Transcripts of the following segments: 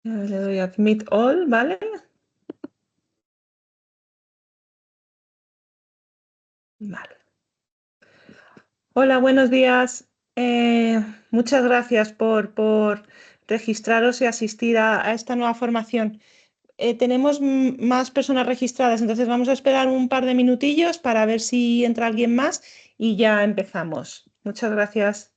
Le doy Admit All, ¿vale? Vale. Hola, buenos días. Muchas gracias por registraros y asistir a esta nueva formación. Tenemos más personas registradas, entonces vamos a esperar un par de minutillos para ver si entra alguien más y ya empezamos. Muchas gracias.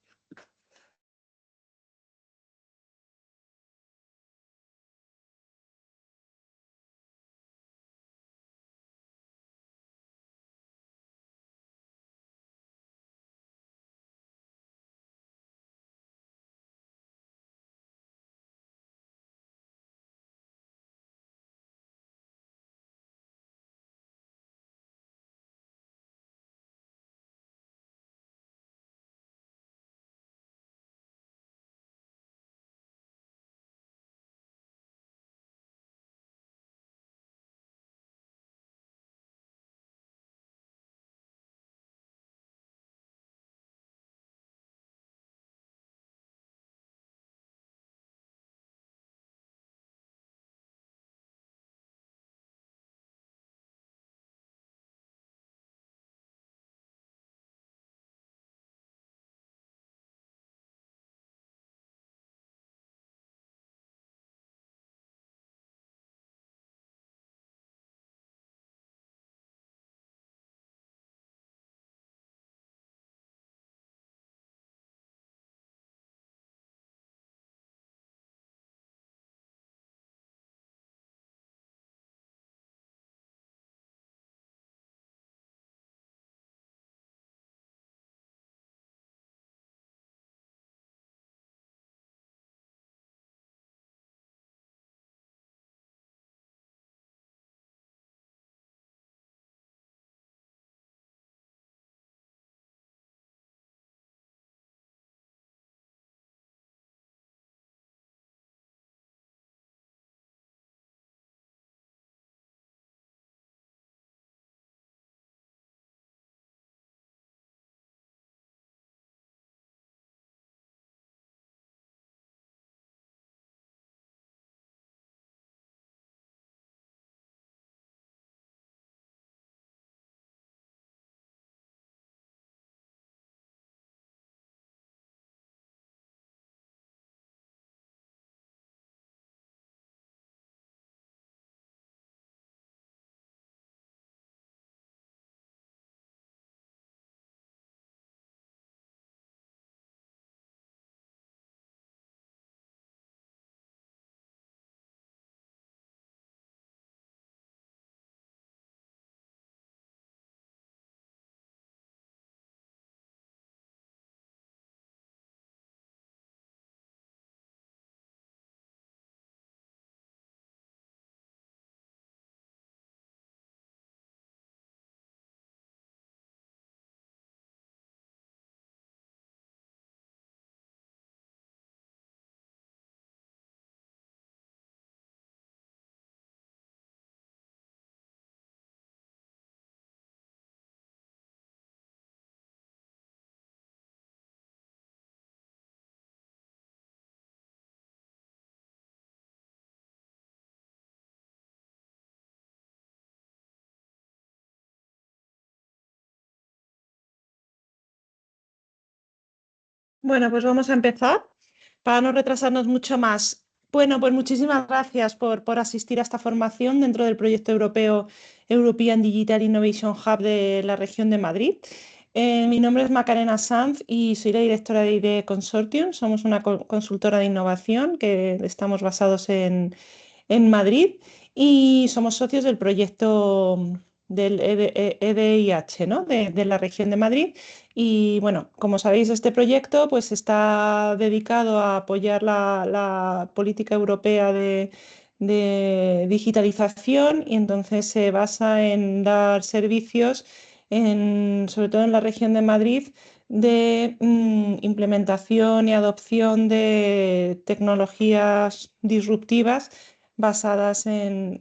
Bueno, pues vamos a empezar para no retrasarnos mucho más. Bueno, pues muchísimas gracias por asistir a esta formación dentro del proyecto europeo European Digital Innovation Hub de la región de Madrid. Mi nombre es Macarena Sanz y soy la directora de IDE Consortium. Somos una consultora de innovación que estamos basados en Madrid y somos socios del proyecto del EDIH, ¿no? de la región de Madrid. Y bueno, como sabéis, este proyecto pues está dedicado a apoyar la política europea de digitalización y entonces se basa en dar servicios, sobre todo en la región de Madrid, de implementación y adopción de tecnologías disruptivas basadas en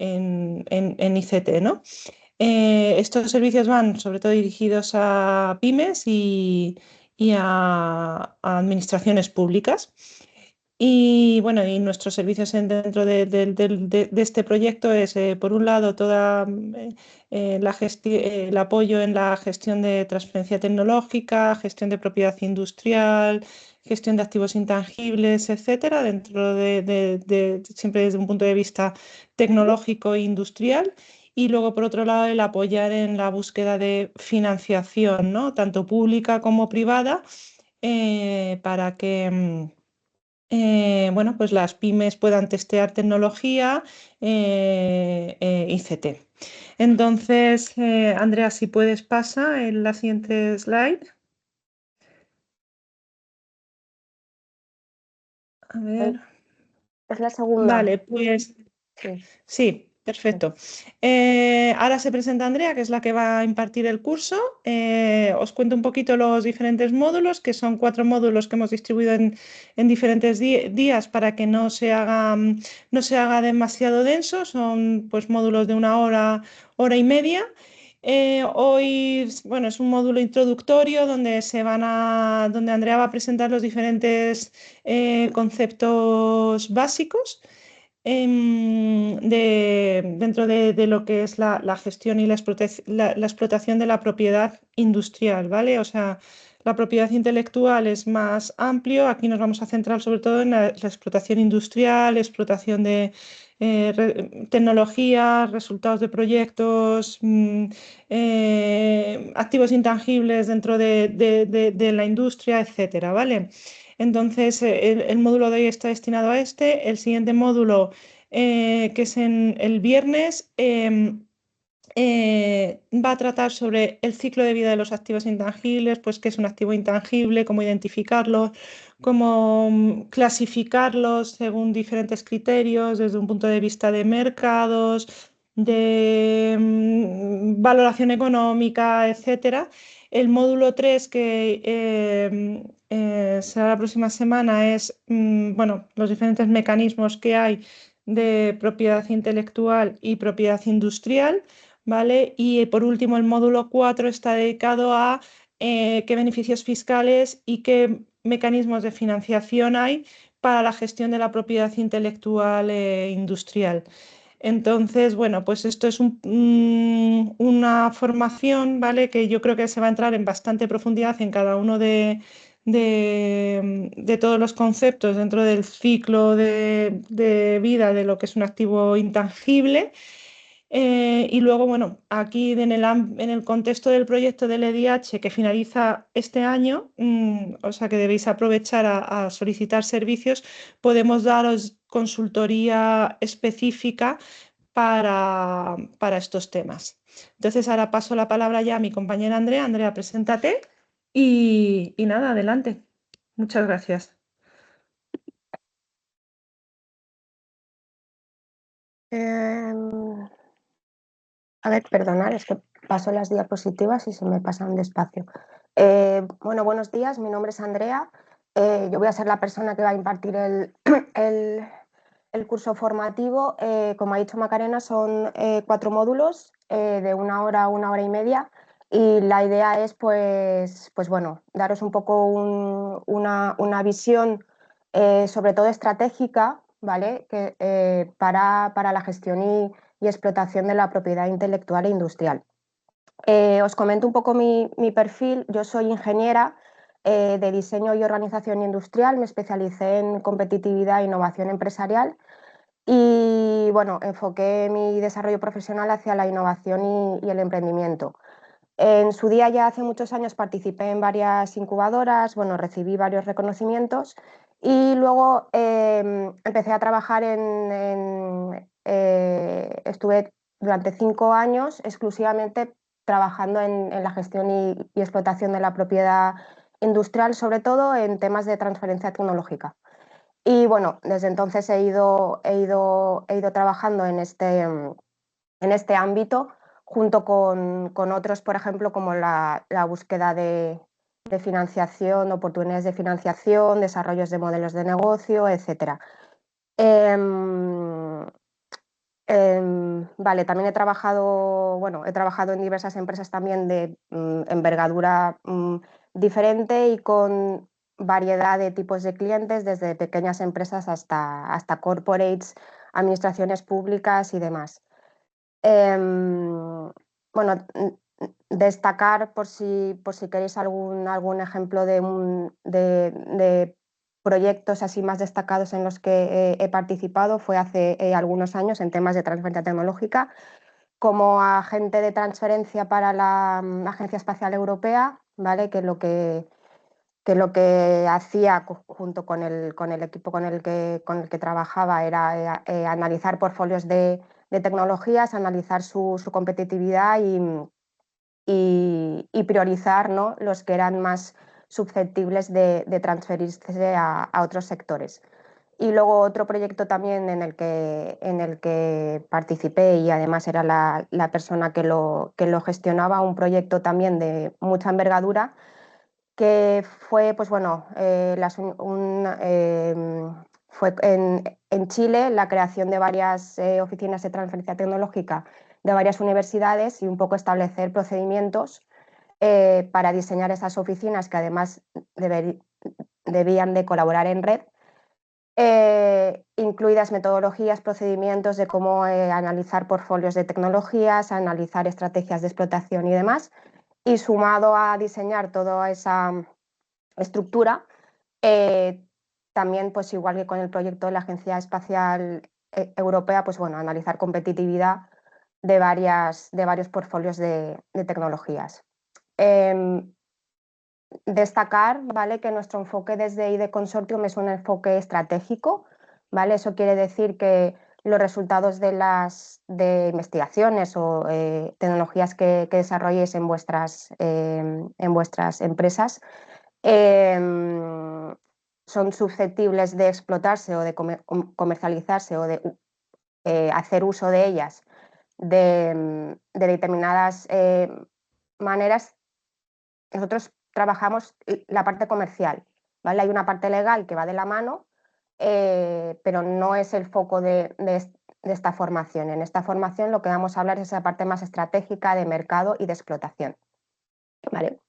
ICT, ¿no? Estos servicios van sobre todo dirigidos a pymes y a administraciones públicas. Y bueno, y nuestros servicios dentro de este proyecto es, por un lado, toda el apoyo en la gestión de transferencia tecnológica, gestión de propiedad industrial, gestión de activos intangibles, etcétera, dentro siempre desde un punto de vista tecnológico e industrial. Y luego, por otro lado, el apoyar en la búsqueda de financiación, ¿no? Tanto pública como privada, para que bueno, pues las pymes puedan testear tecnología, ICT. Entonces, Andrea, si puedes, pasa en la siguiente slide. A ver. Es la segunda. Vale, pues Sí. sí, perfecto. Ahora se presenta Andrea, que es la que va a impartir el curso. Os cuento un poquito los diferentes módulos, que son 4 módulos que hemos distribuido en diferentes días para que no se haga demasiado denso. Son pues módulos de 1 hora, hora y media. Hoy, bueno, es un módulo introductorio donde Andrea va a presentar los diferentes conceptos básicos dentro de lo que es la gestión y la explotación de la propiedad industrial, ¿vale? O sea, la propiedad intelectual es más amplio. Aquí nos vamos a centrar sobre todo en la explotación industrial, explotación de tecnologías, resultados de proyectos, activos intangibles dentro de la industria, etcétera, ¿vale? Entonces, el módulo de hoy está destinado a este. El siguiente módulo, que es en el viernes, va a tratar sobre el ciclo de vida de los activos intangibles, pues qué es un activo intangible, cómo identificarlo, cómo clasificarlos según diferentes criterios, desde un punto de vista de mercados, de valoración económica, etcétera. El módulo 3 que será la próxima semana, es bueno, los diferentes mecanismos que hay de propiedad intelectual y propiedad industrial. ¿Vale? Y por último, el módulo 4 está dedicado a qué beneficios fiscales y qué mecanismos de financiación hay para la gestión de la propiedad intelectual industrial. Entonces, bueno, pues esto es una formación, ¿vale? Que yo creo que se va a entrar en bastante profundidad en cada uno de todos los conceptos dentro del ciclo de vida de lo que es un activo intangible. Y luego, bueno, aquí en el contexto del proyecto del EDH que finaliza este año, o sea que debéis aprovechar a solicitar servicios, podemos daros consultoría específica para estos temas. Entonces, ahora paso la palabra ya a mi compañera Andrea. Andrea, preséntate y nada, adelante. Muchas gracias. Em, a ver, perdonad, es que paso las diapositivas y se me pasan despacio. Bueno, buenos días, mi nombre es Andrea. Yo voy a ser la persona que va a impartir el, el curso formativo. Como ha dicho Macarena, son 4 módulos de 1 hora a 1 hora y media. Y la idea es, pues bueno, daros un poco una visión, sobre todo estratégica, ¿vale? Para la gestión y explotación de la propiedad intelectual e industrial. Os comento un poco mi perfil. Yo soy ingeniera de diseño y organización industrial, me especialicé en competitividad e innovación empresarial y bueno, enfoqué mi desarrollo profesional hacia la innovación y el emprendimiento. En su día, ya hace muchos años, participé en varias incubadoras, bueno, recibí varios reconocimientos y luego empecé a trabajar estuve durante 5 años exclusivamente trabajando en la gestión y explotación de la propiedad industrial, sobre todo en temas de transferencia tecnológica. Y bueno, desde entonces he ido trabajando en este ámbito, junto con otros, por ejemplo, como la búsqueda de financiación, oportunidades de financiación, desarrollos de modelos de negocio, etc. Vale, también he trabajado en diversas empresas también de envergadura diferente y con variedad de tipos de clientes, desde pequeñas empresas hasta corporates, administraciones públicas y demás. Bueno, destacar por si queréis algún ejemplo de proyectos así más destacados en los que he participado, fue hace algunos años en temas de transferencia tecnológica, como agente de transferencia para la Agencia Espacial Europea, ¿vale? Que lo que hacía junto con el equipo con el que trabajaba era analizar portfolios de tecnologías, analizar su competitividad y priorizar, ¿no?, los que eran más susceptibles de transferirse a otros sectores. Y luego otro proyecto también en el que participé y además era la persona que lo gestionaba, un proyecto también de mucha envergadura, que fue, pues bueno, fue en Chile la creación de varias oficinas de transferencia tecnológica de varias universidades y un poco establecer procedimientos para diseñar esas oficinas que además debían de colaborar en red, incluidas metodologías, procedimientos de cómo analizar portfolios de tecnologías, analizar estrategias de explotación y demás, y sumado a diseñar toda esa estructura, también, pues igual que con el proyecto de la Agencia Espacial Europea, pues bueno, analizar competitividad de varios portfolios de tecnologías. Destacar, ¿vale?, que nuestro enfoque desde ID Consortium es un enfoque estratégico, ¿vale? Eso quiere decir que los resultados de investigaciones o tecnologías que desarrolléis en vuestras empresas son susceptibles de explotarse o de comercializarse o de hacer uso de ellas de determinadas maneras. Nosotros trabajamos la parte comercial, ¿vale? Hay una parte legal que va de la mano, pero no es el foco de esta formación. En esta formación lo que vamos a hablar es esa parte más estratégica de mercado y de explotación, ¿vale?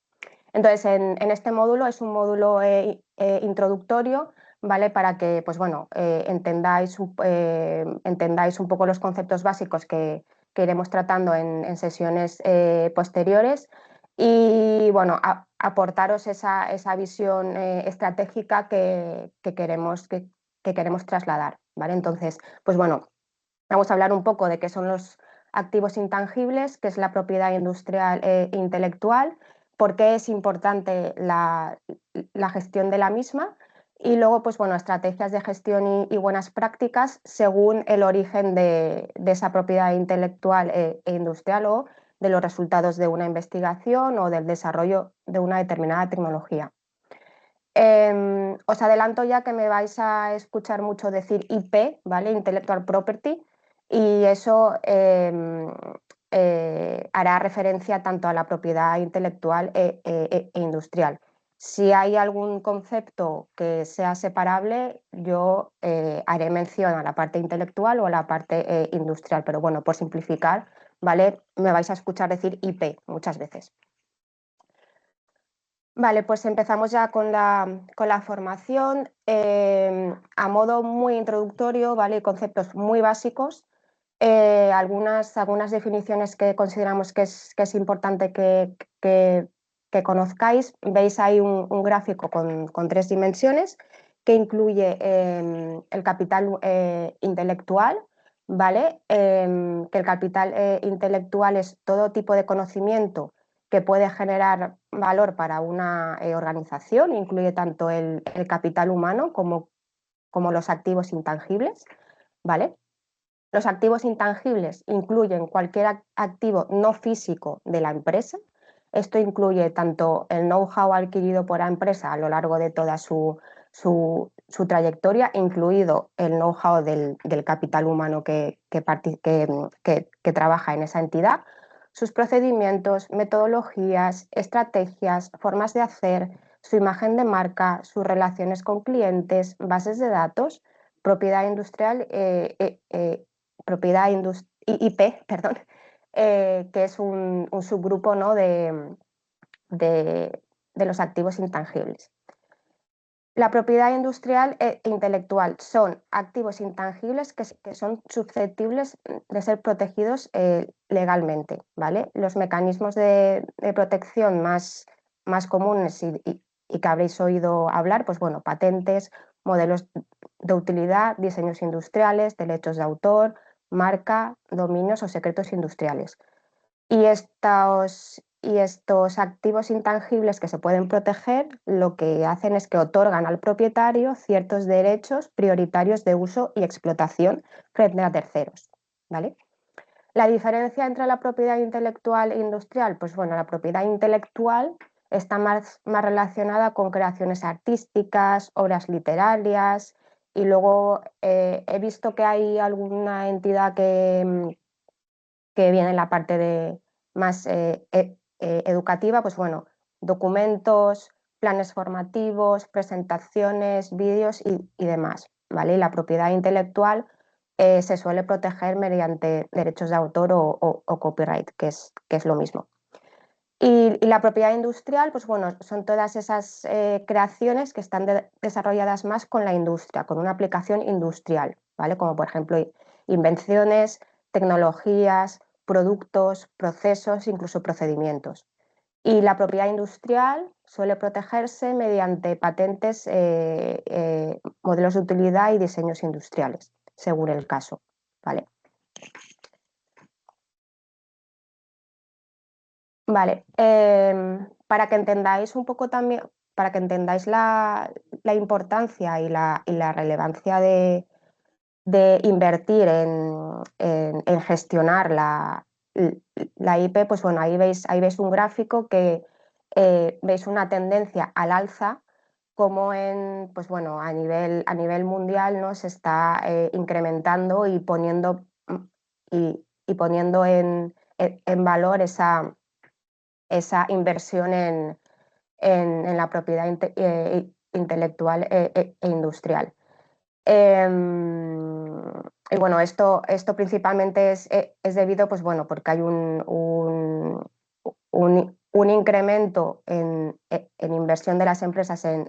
Entonces, en este módulo es un módulo introductorio, ¿vale?, para que, pues bueno, entendáis un poco los conceptos básicos que iremos tratando en sesiones posteriores y, bueno, aportaros esa visión estratégica que queremos trasladar, ¿vale? Entonces, pues bueno, vamos a hablar un poco de qué son los activos intangibles, qué es la propiedad industrial e intelectual, por qué es importante la gestión de la misma y luego, pues bueno, estrategias de gestión y buenas prácticas según el origen de esa propiedad intelectual e industrial o de los resultados de una investigación o del desarrollo de una determinada tecnología. Os adelanto ya que me vais a escuchar mucho decir IP, ¿vale? Intellectual Property, y eso hará referencia tanto a la propiedad intelectual e industrial. Si hay algún concepto que sea separable, yo haré mención a la parte intelectual o a la parte industrial, pero bueno, por simplificar, ¿vale?, me vais a escuchar decir IP muchas veces. Vale, pues empezamos ya con la formación. A modo muy introductorio, ¿vale?, conceptos muy básicos, algunas definiciones que consideramos que es importante que conozcáis. Veis ahí un gráfico con 3 dimensiones que incluye el capital intelectual, ¿vale? Que el capital intelectual es todo tipo de conocimiento que puede generar valor para una organización, incluye tanto el capital humano como los activos intangibles, ¿vale? Los activos intangibles incluyen cualquier activo no físico de la empresa. Esto incluye tanto el know-how adquirido por la empresa a lo largo de toda su trayectoria, incluido el know-how del capital humano que trabaja en esa entidad, sus procedimientos, metodologías, estrategias, formas de hacer, su imagen de marca, sus relaciones con clientes, bases de datos, propiedad industrial, IP, perdón, que es un subgrupo, ¿no?, de los activos intangibles. La propiedad industrial e intelectual son activos intangibles que son susceptibles de ser protegidos legalmente, ¿vale? Los mecanismos de protección más comunes y que habréis oído hablar, pues bueno, patentes, modelos de utilidad, diseños industriales, derechos de autor, marca, dominios o secretos industriales. Y estos activos intangibles que se pueden proteger, lo que hacen es que otorgan al propietario ciertos derechos prioritarios de uso y explotación frente a terceros, ¿vale? La diferencia entre la propiedad intelectual e industrial, pues bueno, la propiedad intelectual está más relacionada con creaciones artísticas, obras literarias, y luego he visto que hay alguna entidad que viene en la parte de más educativa, pues bueno, documentos, planes formativos, presentaciones, vídeos y demás, ¿vale? Y la propiedad intelectual se suele proteger mediante derechos de autor o copyright, que es lo mismo. Y la propiedad industrial, pues bueno, son todas esas creaciones que están desarrolladas más con la industria, con una aplicación industrial, ¿vale? Como por ejemplo invenciones, tecnologías, productos, procesos, incluso procedimientos. Y la propiedad industrial suele protegerse mediante patentes, modelos de utilidad y diseños industriales, según el caso, ¿vale? Vale, para que entendáis un poco también, para que entendáis la importancia y la relevancia de invertir en gestionar la IP, pues bueno, ahí veis un gráfico que veis una tendencia al alza, como pues bueno, a nivel mundial, ¿no? Se está incrementando y poniendo, y poniendo en valor esa inversión en la propiedad intelectual e industrial. Y bueno, esto principalmente es debido, pues bueno, porque hay un incremento en inversión de las empresas en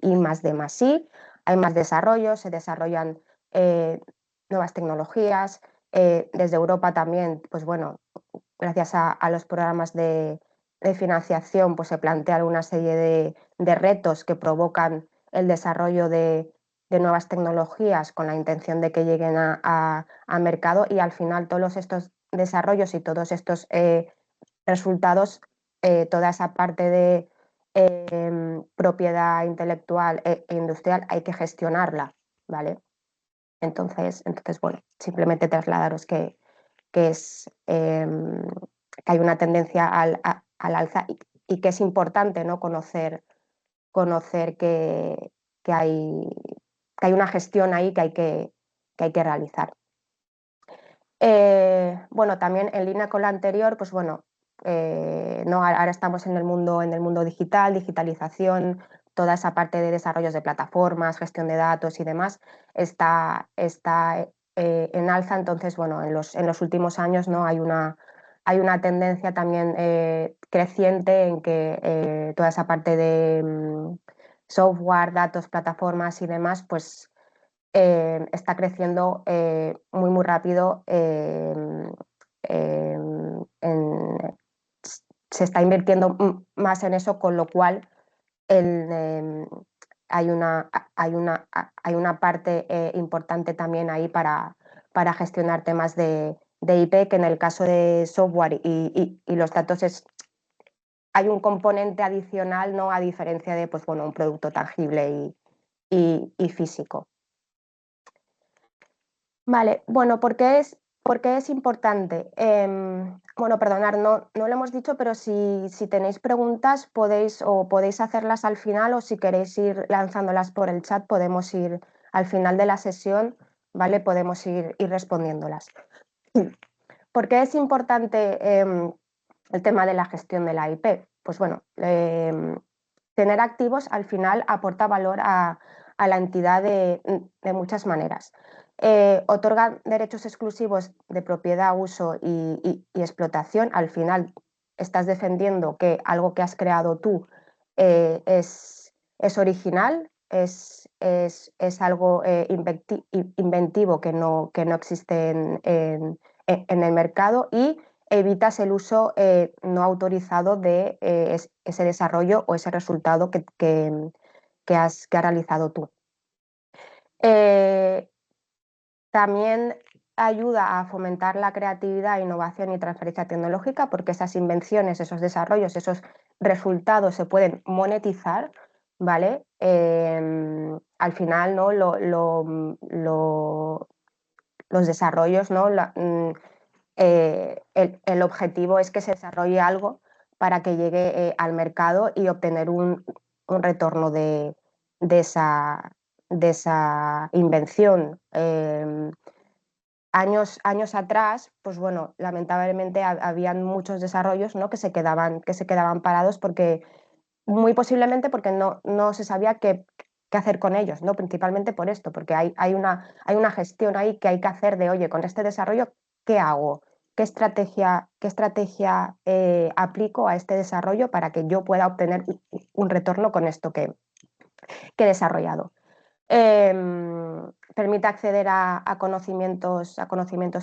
I+D+I, hay más desarrollo, se desarrollan nuevas tecnologías, desde Europa también, pues bueno, gracias a los programas de financiación, pues se plantea una serie de retos que provocan el desarrollo de nuevas tecnologías con la intención de que lleguen a mercado, y al final todos estos desarrollos y todos estos resultados, toda esa parte de propiedad intelectual e industrial hay que gestionarla, ¿vale? Entonces bueno, simplemente trasladaros que hay una tendencia al alza y que es importante, ¿no? conocer que hay una gestión ahí que hay que realizar. Bueno, también en línea con la anterior, pues bueno, no, ahora estamos en el mundo digital, digitalización, toda esa parte de desarrollos de plataformas, gestión de datos y demás está en alza. Entonces, bueno, en los últimos años, ¿no? hay una tendencia también creciente en que toda esa parte de software, datos, plataformas y demás, pues está creciendo muy rápido. Se está invirtiendo más en eso, con lo cual hay una parte importante también ahí para gestionar temas de IP, que en el caso de software y los datos hay un componente adicional, ¿no? A diferencia de, pues bueno, un producto tangible y físico. Vale, bueno, por qué es importante? Bueno, perdonad, no lo hemos dicho, pero si tenéis preguntas podéis hacerlas al final, o si queréis ir lanzándolas por el chat, podemos ir al final de la sesión, ¿vale? Podemos ir respondiéndolas. ¿Por qué es importante el tema de la gestión de la IP? Pues bueno, tener activos al final aporta valor a la entidad de muchas maneras. Otorgan derechos exclusivos de propiedad, uso y explotación. Al final estás defendiendo que algo que has creado tú es es original, es algo inventivo que no existe en el mercado, y evitas el uso no autorizado de ese desarrollo o ese resultado que has realizado tú. También ayuda a fomentar la creatividad, innovación y transferencia tecnológica, porque esas invenciones, esos desarrollos, esos resultados se pueden monetizar, ¿vale? Al final, ¿no? Los desarrollos, ¿no? El objetivo es que se desarrolle algo para que llegue al mercado y obtener un retorno de esa, de esa invención. Años atrás, pues bueno, lamentablemente habían muchos desarrollos, ¿no? que se quedaban parados, porque muy posiblemente porque no se sabía qué hacer con ellos, ¿no? Principalmente por esto, porque hay una gestión ahí que hay que hacer de, oye, con este desarrollo, ¿qué hago? Qué estrategia aplico a este desarrollo para que yo pueda obtener un retorno con esto que he desarrollado? Permite acceder a conocimientos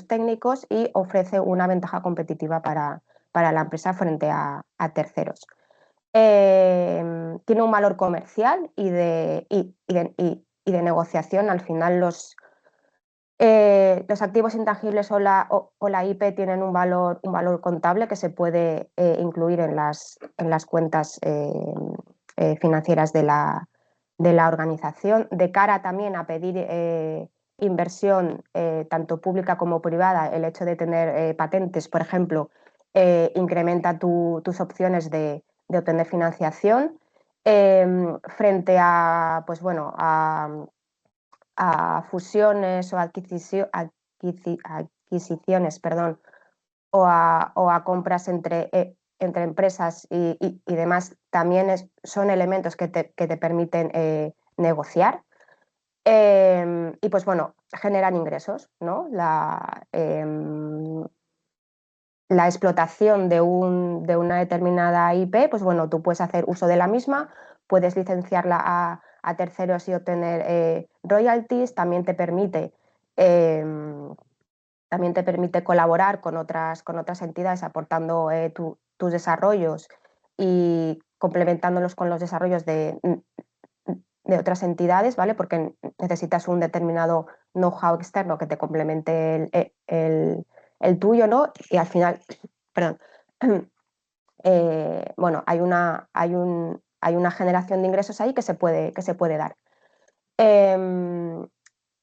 técnicos y ofrece una ventaja competitiva para la empresa frente a terceros. Tiene un valor comercial y de negociación. Al final, los activos intangibles o la IP tienen un valor contable que se puede incluir en las cuentas financieras de la organización, de cara también a pedir inversión tanto pública como privada. El hecho de tener patentes, por ejemplo, incrementa tus opciones de obtener financiación frente a, pues bueno, a fusiones o adquisiciones, perdón, o a compras entre empresas y demás. También son elementos que te permiten negociar. Y pues bueno, generan ingresos, ¿no? La explotación de una determinada IP, pues bueno, tú puedes hacer uso de la misma, puedes licenciarla a terceros y obtener royalties. También te permite colaborar con otras entidades, aportando tus desarrollos y complementándolos con los desarrollos de otras entidades, ¿vale? Porque necesitas un determinado know-how externo que te complemente el tuyo, ¿no? Y al final, perdón, bueno, hay una generación de ingresos ahí que se puede dar.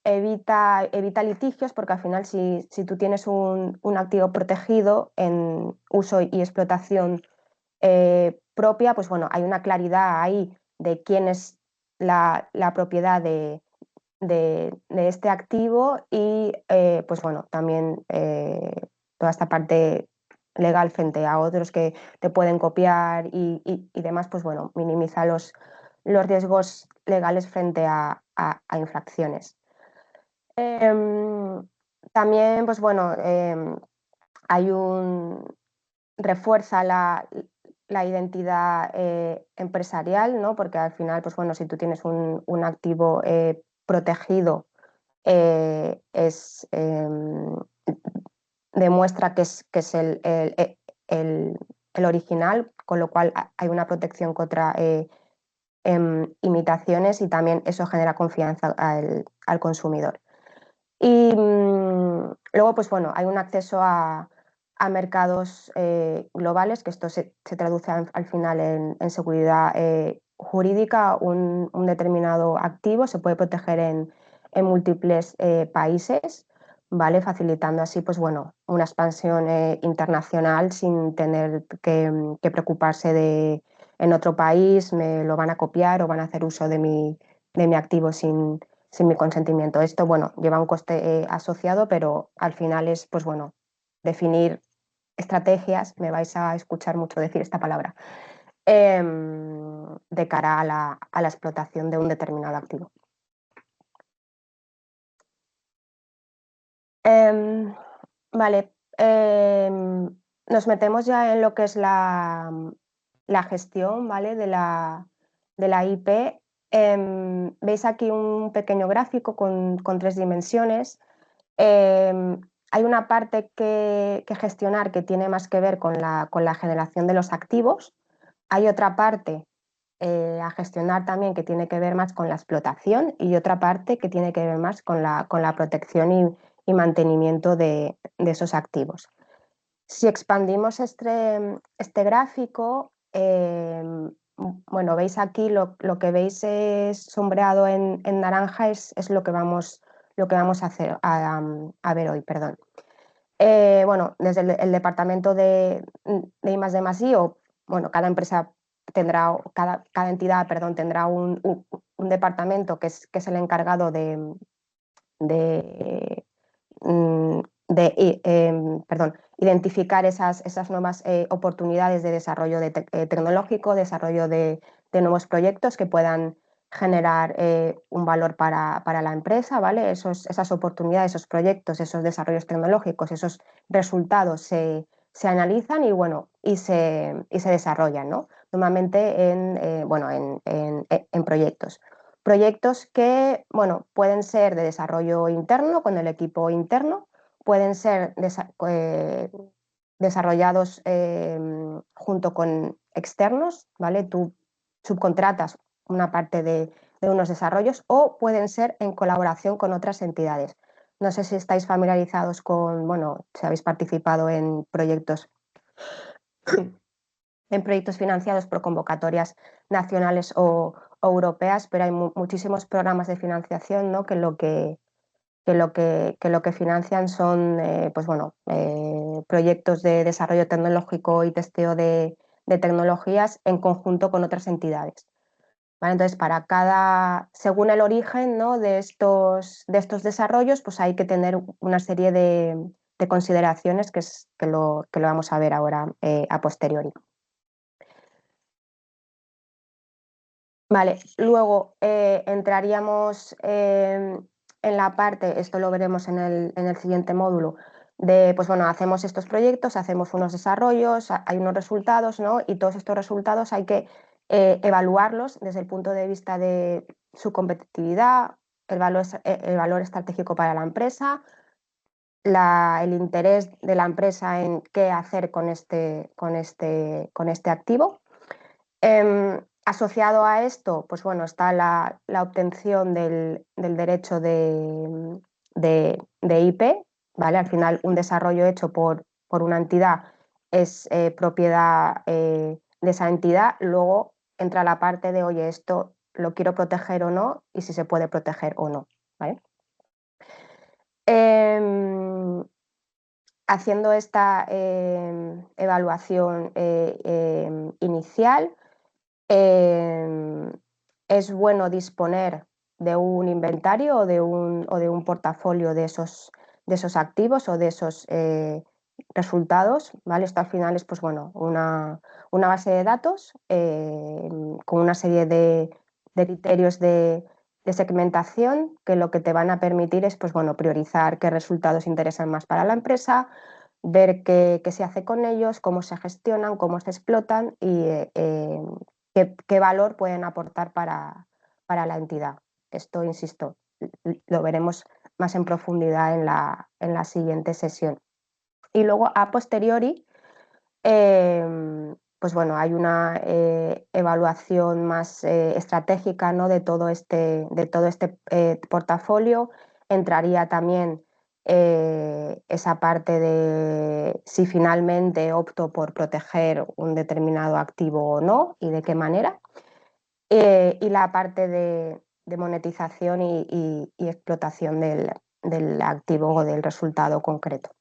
Evita litigios, porque al final, si tú tienes un activo protegido en uso y explotación propia, pues bueno, hay una claridad ahí de quién es la propiedad de este activo, y pues bueno, también toda esta parte legal frente a otros que te pueden copiar y demás, pues bueno, minimiza los riesgos legales frente a infracciones. También, pues bueno, refuerza la identidad empresarial, ¿no? Porque al final, pues bueno, si tú tienes un activo protegido, demuestra que es el original, con lo cual hay una protección contra imitaciones, y también eso genera confianza al consumidor. Y luego, pues bueno, hay un acceso a mercados globales, que esto se traduce al final en seguridad jurídica. Un determinado activo se puede proteger en múltiples países, ¿vale? Facilitando así, pues bueno, una expansión internacional sin tener que preocuparse de, en otro país me lo van a copiar o van a hacer uso de mi activo sin mi consentimiento. Esto, bueno, lleva un coste asociado, pero al final es, pues bueno, definir estrategias, me vais a escuchar mucho decir esta palabra, de cara a la explotación de un determinado activo. Vale, nos metemos ya en lo que es la gestión, ¿vale? de la IP. Veis aquí un pequeño gráfico con 3 dimensiones. Hay una parte que gestionar que tiene más que ver con la generación de los activos. Hay otra parte a gestionar también que tiene que ver más con la explotación y otra parte que tiene que ver más con la protección y mantenimiento de esos activos. Si expandimos este gráfico, bueno, veis aquí lo que veis es sombreado en naranja es lo que vamos a hacer a ver hoy, perdón. Bueno, desde el departamento de I+D+I, o bueno, cada empresa tendrá, cada entidad, perdón, tendrá un departamento que es el encargado de, perdón, identificar esas nuevas oportunidades de desarrollo tecnológico, desarrollo de nuevos proyectos que puedan generar un valor para la empresa, ¿vale? Esas oportunidades, esos proyectos, esos desarrollos tecnológicos, esos resultados se analizan y, bueno, y se desarrollan, ¿no? Normalmente en proyectos. Proyectos que, bueno, pueden ser de desarrollo interno con el equipo interno, pueden ser desarrollados junto con externos, ¿vale? Tú subcontratas una parte de unos desarrollos o pueden ser en colaboración con otras entidades. No sé si estáis familiarizados con, bueno, si habéis participado en proyectos financiados por convocatorias nacionales o europeas, pero hay muchísimos programas de financiación, ¿no? que lo que financian son pues bueno, proyectos de desarrollo tecnológico y testeo de tecnologías en conjunto con otras entidades. ¿Vale? Entonces, según el origen, ¿no? de estos desarrollos, pues hay que tener una serie de consideraciones que lo vamos a ver ahora a posteriori. Vale, luego entraríamos en la parte, esto lo veremos en el siguiente módulo, de, pues bueno, hacemos estos proyectos, hacemos unos desarrollos, hay unos resultados, ¿no? Y todos estos resultados hay que evaluarlos desde el punto de vista de su competitividad, el valor estratégico para la empresa, el interés de la empresa en qué hacer con este activo. Asociado a esto, pues bueno, está la obtención del derecho de IP, ¿vale? Al final, un desarrollo hecho por una entidad es propiedad de esa entidad. Luego entra la parte de, oye, esto lo quiero proteger o no, y si se puede proteger o no, ¿vale? Haciendo esta evaluación inicial, es bueno disponer de un inventario o de un portafolio de esos activos o de esos resultados, ¿vale? Esto al final es, pues bueno, una base de datos con una serie de criterios de segmentación que lo que te van a permitir es, pues bueno, priorizar qué resultados interesan más para la empresa, ver qué se hace con ellos, cómo se gestionan, cómo se explotan y qué valor pueden aportar para la entidad. Esto, insisto, lo veremos más en profundidad en la siguiente sesión. Y luego, a posteriori, pues bueno, hay una evaluación más estratégica, ¿no? de todo este portafolio. Entraría también esa parte de si finalmente opto por proteger un determinado activo o no y de qué manera. Y la parte de monetización y explotación del activo o del resultado concreto.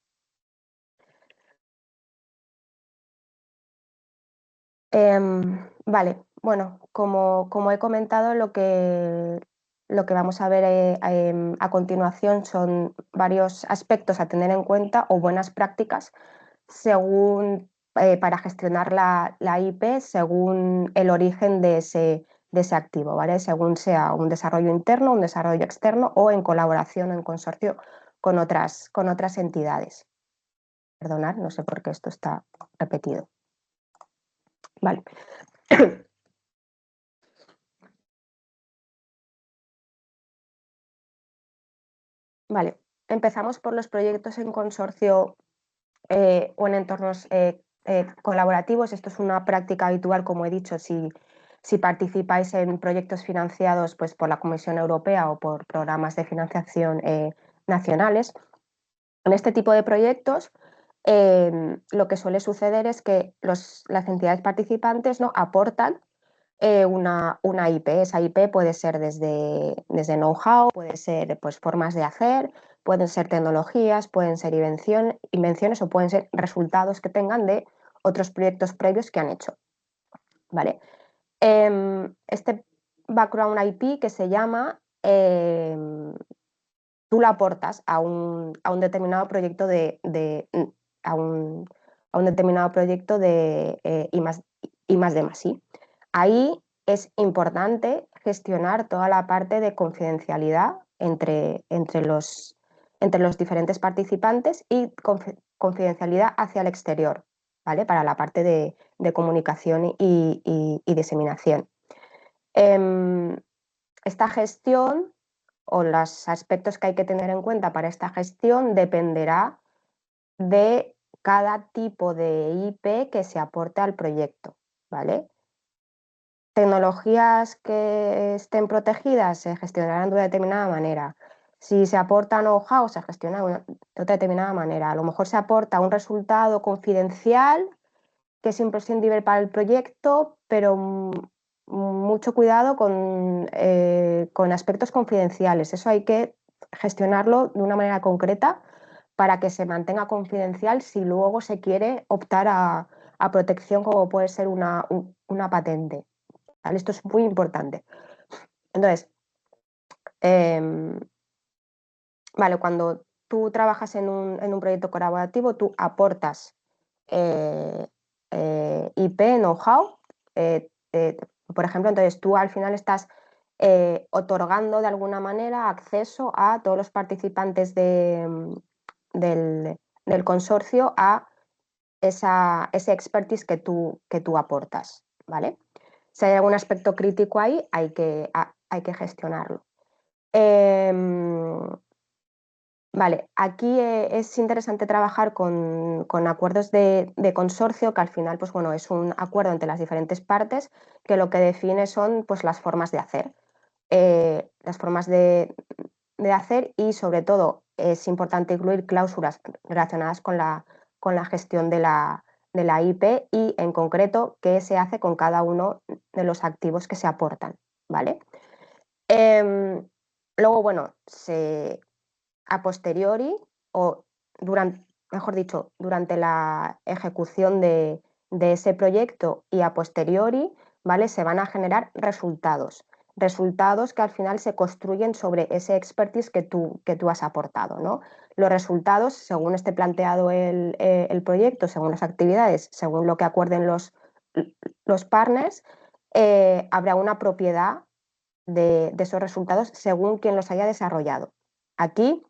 Vale, bueno, como he comentado, lo que vamos a ver a continuación son varios aspectos a tener en cuenta o buenas prácticas para gestionar la IP según el origen de ese activo, ¿vale? Según sea un desarrollo interno, un desarrollo externo o en colaboración o en consorcio con otras entidades. Perdonad, no sé por qué esto está repetido. Vale. Vale, empezamos por los proyectos en consorcio o en entornos colaborativos. Esto es una práctica habitual, como he dicho, si participáis en proyectos financiados pues, por la Comisión Europea o por programas de financiación nacionales. En este tipo de proyectos, lo que suele suceder es que las entidades participantes, ¿no?, aportan una IP. Esa IP puede ser desde know-how, puede ser pues, formas de hacer, pueden ser tecnologías, pueden ser invenciones o pueden ser resultados que tengan de otros proyectos previos que han hecho. ¿Vale? Este background IP que se llama, tú lo aportas a un determinado proyecto a un determinado proyecto de I+D+I. Ahí es importante gestionar toda la parte de confidencialidad entre los diferentes participantes y confidencialidad hacia el exterior, ¿vale? Para la parte de comunicación y diseminación. Esta gestión o los aspectos que hay que tener en cuenta para esta gestión dependerá de cada tipo de IP que se aporte al proyecto, ¿vale? Tecnologías que estén protegidas se gestionarán de una determinada manera. Si se aporta know-how, se gestiona de otra determinada manera. A lo mejor se aporta un resultado confidencial que es imprescindible para el proyecto, pero mucho cuidado con aspectos confidenciales. Eso hay que gestionarlo de una manera concreta para que se mantenga confidencial si luego se quiere optar a protección, como puede ser una patente. ¿Vale? Esto es muy importante. Entonces, vale, cuando tú trabajas en un proyecto colaborativo, tú aportas IP, know-how, por ejemplo, entonces tú al final estás otorgando de alguna manera acceso a todos los participantes del consorcio a ese expertise que tú aportas, ¿vale? Si hay algún aspecto crítico ahí, hay que gestionarlo. Vale, aquí es interesante trabajar con acuerdos de consorcio, que al final pues, bueno, es un acuerdo entre las diferentes partes que lo que define son pues, las formas de hacer. Las formas de hacer y sobre todo es importante incluir cláusulas relacionadas con la gestión de la IP y en concreto qué se hace con cada uno de los activos que se aportan, ¿vale? Luego, bueno, a posteriori o mejor dicho, durante la ejecución de ese proyecto y a posteriori, ¿vale? Se van a generar resultados que al final se construyen sobre ese expertise que tú has aportado, ¿no? Los resultados, según esté planteado el proyecto, según las actividades, según lo que acuerden los partners, habrá una propiedad de esos resultados según quien los haya desarrollado. Aquí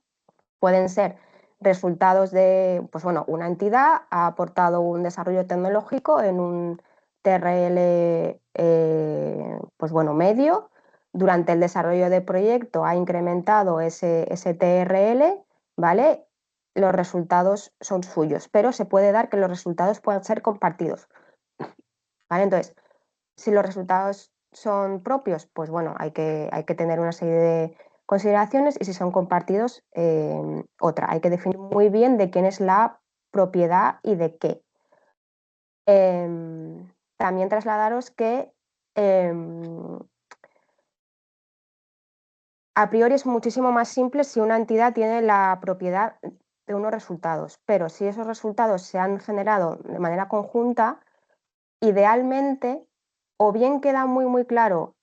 pueden ser resultados de, pues bueno, una entidad ha aportado un desarrollo tecnológico en un TRL pues bueno, medio. Durante el desarrollo del proyecto ha incrementado ese TRL, ¿vale? Los resultados son suyos, pero se puede dar que los resultados puedan ser compartidos, ¿vale? Entonces, si los resultados son propios, pues bueno, hay que tener una serie de consideraciones y si son compartidos, otra. Hay que definir muy bien de quién es la propiedad y de qué. También trasladaros que a priori es muchísimo más simple si una entidad tiene la propiedad de unos resultados, pero si esos resultados se han generado de manera conjunta, idealmente o bien queda muy claro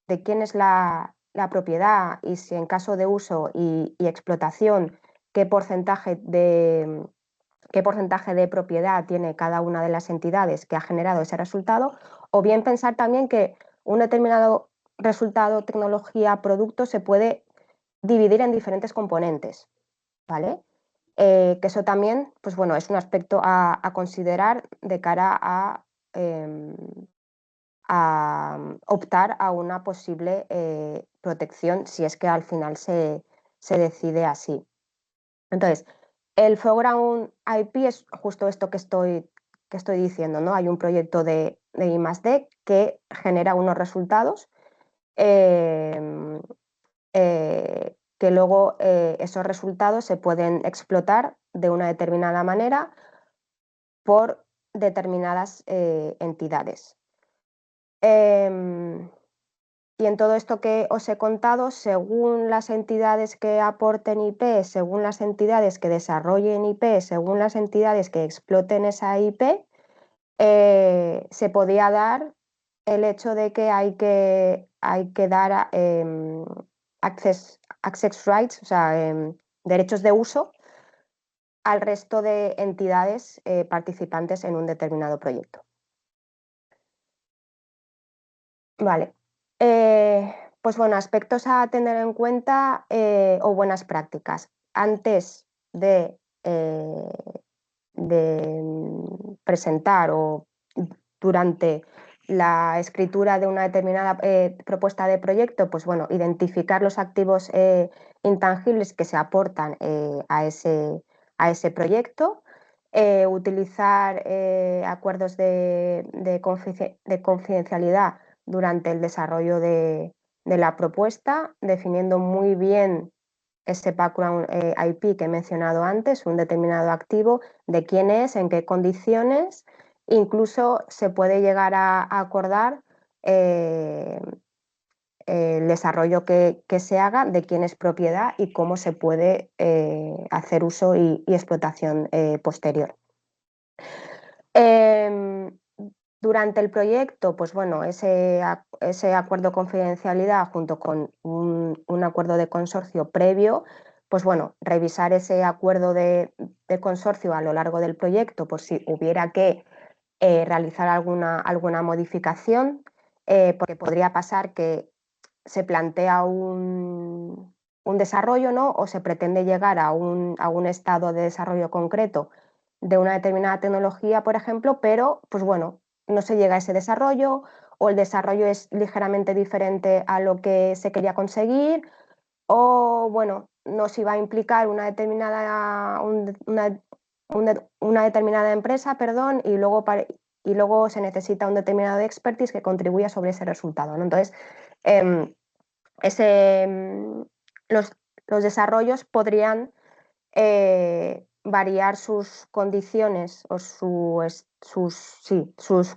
de quién es la propiedad y si en caso de uso y explotación qué porcentaje de propiedad tiene cada una de las entidades que ha generado ese resultado, o bien pensar también que un determinado resultado, tecnología, producto se puede dividir en diferentes componentes, ¿vale? Que eso también, pues bueno, es un aspecto a considerar de cara a optar a una posible protección si es que al final se decide así, Entonces, el foreground IP es justo esto que estoy diciendo, ¿no? Hay un proyecto de I+D que genera unos resultados que luego esos resultados se pueden explotar de una determinada manera por determinadas entidades. Y en todo esto que os he contado, según las entidades que aporten IP, según las entidades que desarrollen IP, según las entidades que exploten esa IP, se podía dar el hecho de que hay que dar access rights, o sea, derechos de uso al resto de entidades participantes en un determinado proyecto. Vale. Pues bueno, aspectos a tener en cuenta o buenas prácticas. Antes de presentar o durante la escritura de una determinada propuesta de proyecto, pues bueno, identificar los activos intangibles que se aportan a ese proyecto, utilizar acuerdos de confidencialidad durante el desarrollo de la propuesta, definiendo muy bien ese background IP que he mencionado antes, un determinado activo, de quién es, en qué condiciones, incluso se puede llegar a acordar el desarrollo que se haga, de quién es propiedad y cómo se puede hacer uso y explotación posterior. Durante el proyecto, pues bueno, ese acuerdo de confidencialidad junto con un acuerdo de consorcio previo, pues bueno, revisar ese acuerdo de consorcio a lo largo del proyecto por si hubiera que realizar alguna modificación, porque podría pasar que se plantea un desarrollo, ¿no? O se pretende llegar a un estado de desarrollo concreto de una determinada tecnología, por ejemplo, pero pues bueno, no se llega a ese desarrollo o el desarrollo es ligeramente diferente a lo que se quería conseguir o bueno, nos iba a implicar una determinada, una determinada empresa, perdón, y luego se necesita un determinado expertise que contribuya sobre ese resultado, ¿no? Entonces, los desarrollos podrían variar sus condiciones o sus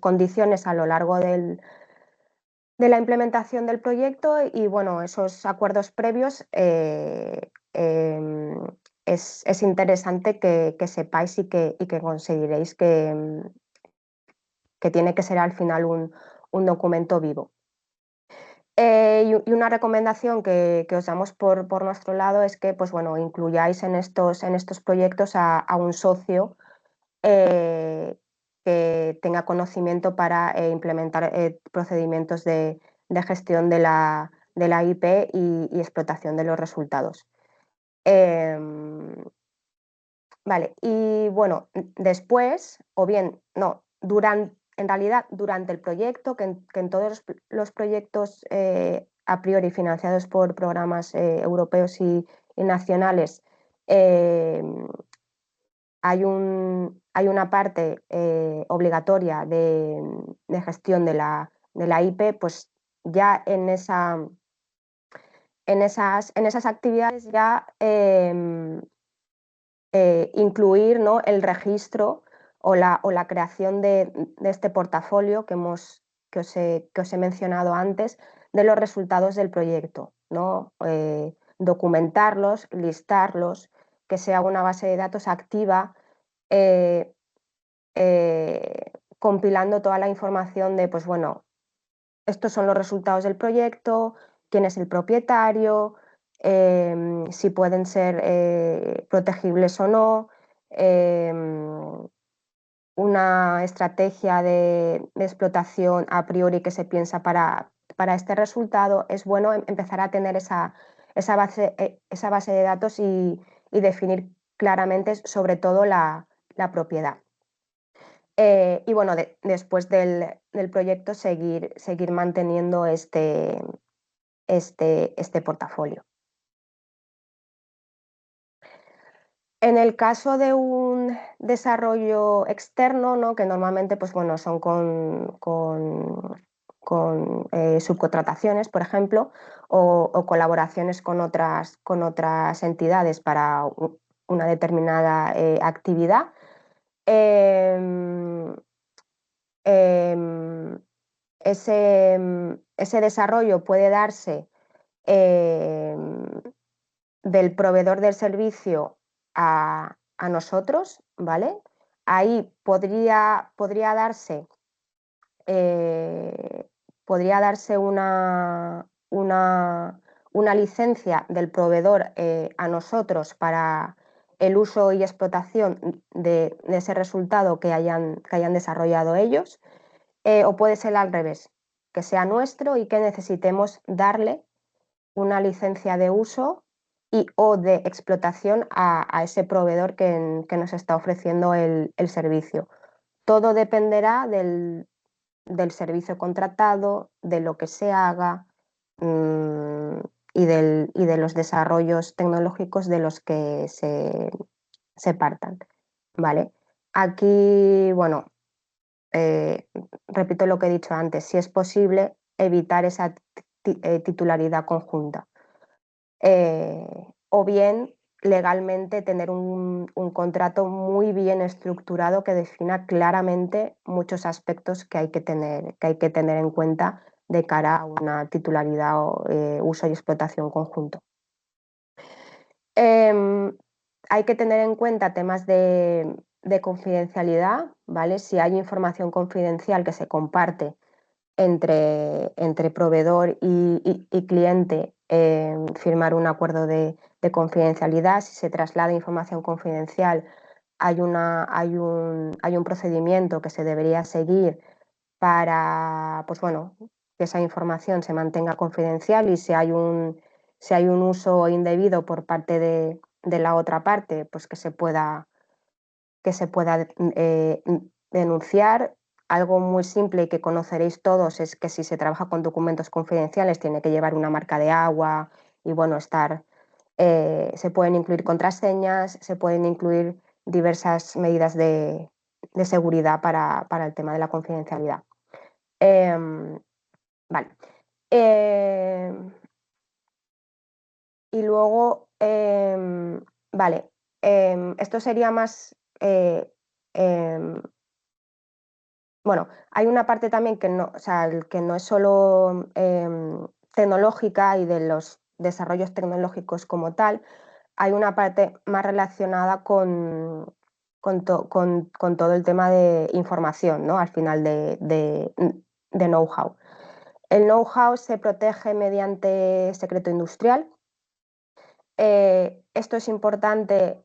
condiciones a lo largo de la implementación del proyecto y bueno, esos acuerdos previos es interesante que sepáis y que conseguiréis que tiene que ser al final un documento vivo. Y una recomendación que os damos por nuestro lado es que pues, bueno, incluyáis en estos proyectos a un socio que tenga conocimiento para implementar procedimientos de gestión de la IP y explotación de los resultados. Vale, y bueno, después, o bien, no, en realidad durante el proyecto, que en todos los proyectos a priori financiados por programas europeos y nacionales, hay una parte obligatoria de gestión de la IP, pues ya en esas actividades ya incluir, ¿no?, el registro o la creación de este portafolio que os he mencionado antes de los resultados del proyecto, ¿no? Documentarlos, listarlos, que sea una base de datos activa, eh, compilando toda la información de, pues bueno, estos son los resultados del proyecto, quién es el propietario, si pueden ser protegibles o no, una estrategia de explotación a priori que se piensa para este resultado. Es bueno empezar a tener esa base de datos y definir claramente sobre todo la propiedad. Y bueno, después del proyecto seguir manteniendo este portafolio. En el caso de un desarrollo externo, ¿no? Que normalmente pues, bueno, son con subcontrataciones, por ejemplo, o colaboraciones con otras entidades para una determinada actividad, em, em, ese desarrollo puede darse em, del proveedor del servicio a nosotros, ¿vale? Ahí eh, podría darse una licencia del proveedor a nosotros para el uso y explotación de ese resultado que hayan desarrollado ellos, o puede ser al revés, que sea nuestro y que necesitemos darle una licencia de uso y o de explotación a ese proveedor que nos está ofreciendo el servicio. Todo dependerá del servicio contratado, de lo que se haga mmm, y de los desarrollos tecnológicos de los que se partan. ¿Vale? Aquí, bueno, eh, repito lo que he dicho antes, si es posible evitar esa titularidad conjunta. O bien legalmente tener un contrato muy bien estructurado que defina claramente muchos aspectos que hay que tener en cuenta de cara a una titularidad o uso y explotación conjunto. Em, Hay que tener en cuenta temas de confidencialidad, ¿vale? Si hay información confidencial que se comparte entre proveedor y cliente, firmar un acuerdo de confidencialidad. Si se traslada información confidencial, hay un procedimiento que se debería seguir para, pues bueno, que esa información se mantenga confidencial, y si hay un uso indebido por parte de la otra parte, pues que se pueda denunciar. Algo muy simple y que conoceréis todos es que si se trabaja con documentos confidenciales tiene que llevar una marca de agua y bueno, se pueden incluir contraseñas, se pueden incluir diversas medidas de seguridad para el tema de la confidencialidad. Vale. Eh, y luego, vale, esto sería más em, bueno, hay una parte también que no, o sea, que no es solo tecnológica y de los desarrollos tecnológicos como tal, hay una parte más relacionada con todo el tema de información, ¿no? Al final de know-how. El know-how se protege mediante secreto industrial. Esto es importante,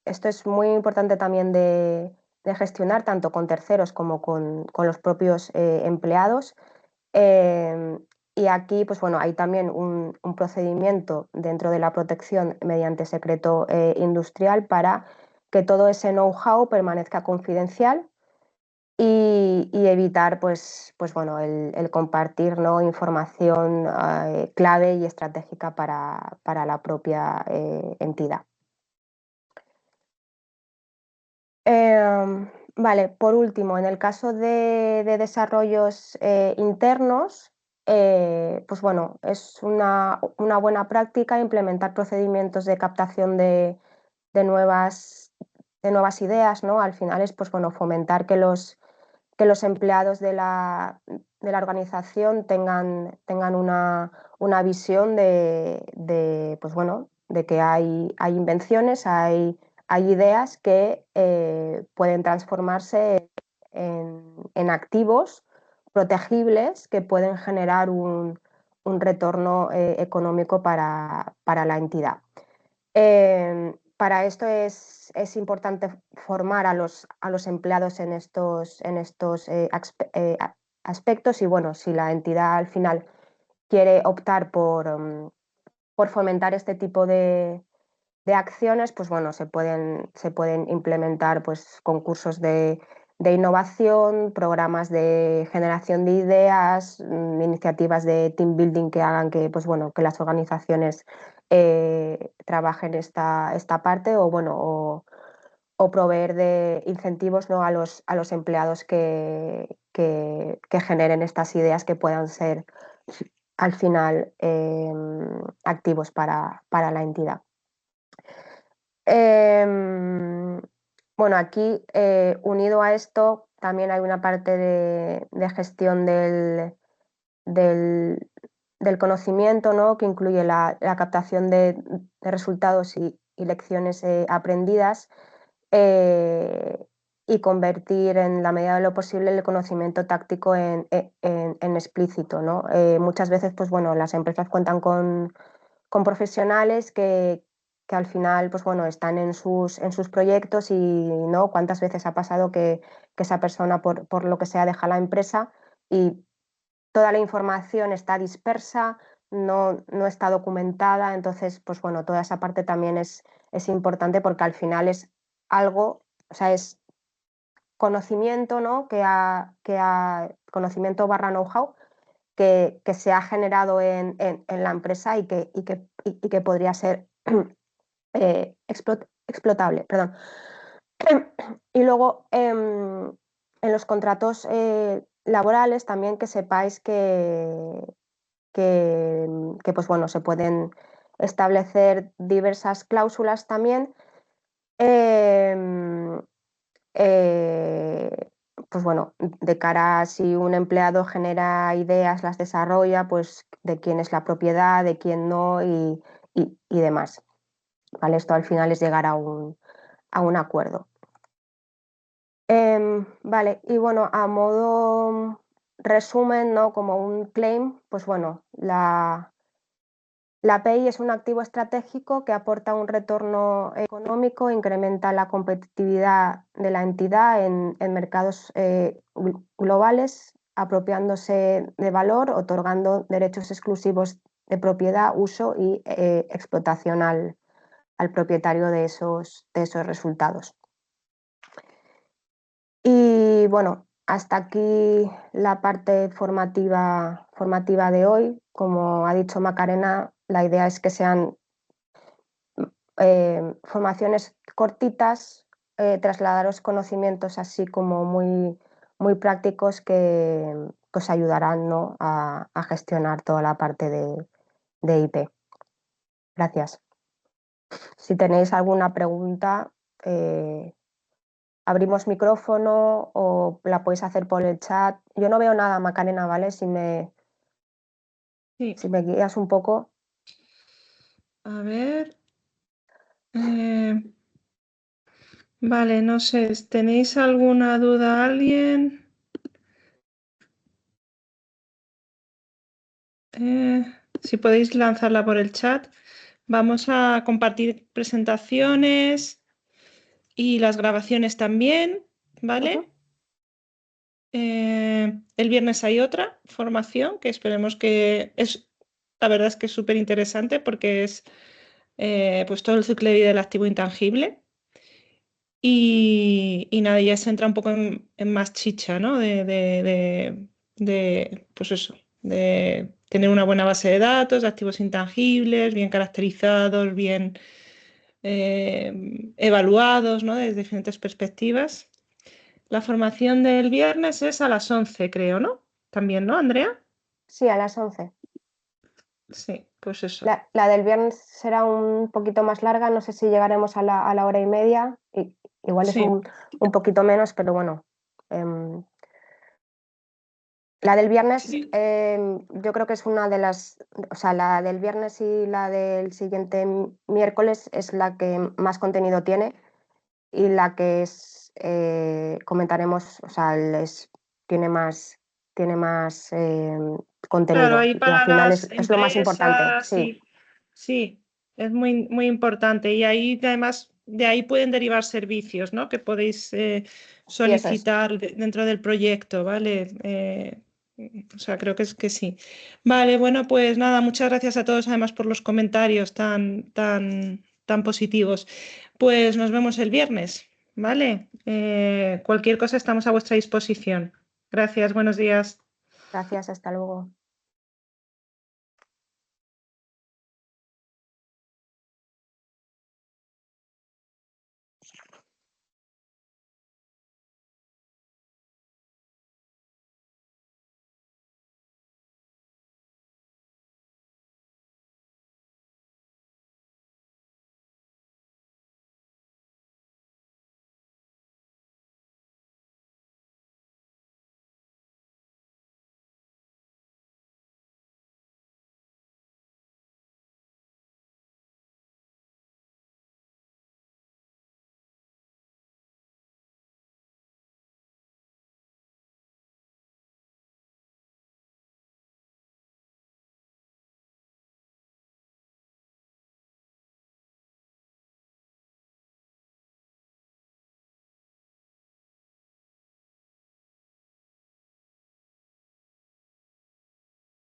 esto es muy importante también de gestionar, tanto con terceros como con los propios empleados. Eh, y aquí, pues bueno, hay también un procedimiento dentro de la protección mediante secreto industrial para que todo ese know-how permanezca confidencial y evitar pues bueno, el compartir, ¿no? Información clave y estratégica para la propia entidad. Vale, por último, en el caso de desarrollos internos, pues bueno, es una buena práctica implementar procedimientos de captación de nuevas, de nuevas ideas, ¿no? Al final es pues bueno, fomentar que los empleados de la organización tengan una visión pues bueno, de que hay invenciones, hay ideas que pueden transformarse en activos protegibles que pueden generar un retorno económico para la entidad. Para esto es importante formar a los empleados en estos aspectos, y bueno, si la entidad al final quiere optar por fomentar este tipo de acciones, pues bueno, se pueden implementar pues concursos de innovación, programas de generación de ideas, iniciativas de team building que hagan que, pues bueno, que las organizaciones trabajen esta parte o, bueno, o proveer de incentivos, ¿no?, a los empleados que generen estas ideas que puedan ser al final activos para la entidad. Bueno, aquí unido a esto también hay una parte de gestión del conocimiento, ¿no?, que incluye la captación de resultados y lecciones aprendidas, y convertir en la medida de lo posible el conocimiento táctico en explícito, ¿no? Muchas veces, pues bueno, las empresas cuentan con profesionales que al final, pues bueno, están en sus proyectos y, ¿no?, cuántas veces ha pasado que esa persona por lo que sea deja la empresa y toda la información está dispersa, no está documentada, entonces, pues bueno, toda esa parte también es importante porque al final es algo, o sea, es conocimiento, ¿no?, conocimiento barra know-how que se ha generado en la empresa y que podría ser explotable. Perdón. Y luego, en los contratos laborales también que sepáis que, pues bueno, se pueden establecer diversas cláusulas también, em, eh, pues bueno, de cara a si un empleado genera ideas, las desarrolla, pues de quién es la propiedad, de quién no y demás. ¿Vale? Esto al final es llegar a un acuerdo. Vale, y bueno, a modo resumen, ¿no?, como un claim, pues bueno, la API es un activo estratégico que aporta un retorno económico, incrementa la competitividad de la entidad en mercados globales, apropiándose de valor, otorgando derechos exclusivos de propiedad, uso y explotación al propietario de esos resultados. Y bueno, hasta aquí la parte formativa de hoy. Como ha dicho Macarena, la idea es que sean formaciones cortitas, trasladaros conocimientos así como muy prácticos que os ayudarán, ¿no?, a gestionar toda la parte de IP. Gracias. Si tenéis alguna pregunta, abrimos micrófono o la podéis hacer por el chat. Yo no veo nada, Macarena, ¿vale? Si me guías un poco. A ver. Vale, no sé, ¿tenéis alguna duda alguien? Si podéis lanzarla por el chat. Vamos a compartir presentaciones y las grabaciones también, ¿vale? El viernes hay otra formación que esperemos que la verdad es que es súper interesante porque es pues todo el ciclo de vida del activo intangible. Y nada, ya se entra un poco en más chicha, ¿no? Pues eso, de tener una buena base de datos, de activos intangibles, bien caracterizados, bien evaluados, ¿no?, desde diferentes perspectivas. La formación del viernes es a las 11, creo, ¿no? También, ¿no, Andrea? Sí, a las 11. Sí, pues eso. La del viernes será un poquito más larga, no sé si llegaremos a la hora y media, igual es Sí. un poquito menos, pero bueno. La del viernes yo creo que es una de las, o sea, la del viernes y la del siguiente miércoles es la que más contenido tiene y la que comentaremos, o sea, tiene más Claro, contenido ahí y al para final las es lo más importante, empresas, sí. Sí, es muy, muy importante. Y ahí además de ahí pueden derivar servicios, ¿no?, que podéis Y eso es. solicitar dentro del proyecto, ¿vale? O sea, creo que es que sí. Vale, bueno, pues nada, muchas gracias a todos además por los comentarios tan positivos. Pues nos vemos el viernes, ¿vale? Cualquier cosa estamos a vuestra disposición. Gracias, buenos días. Gracias, hasta luego.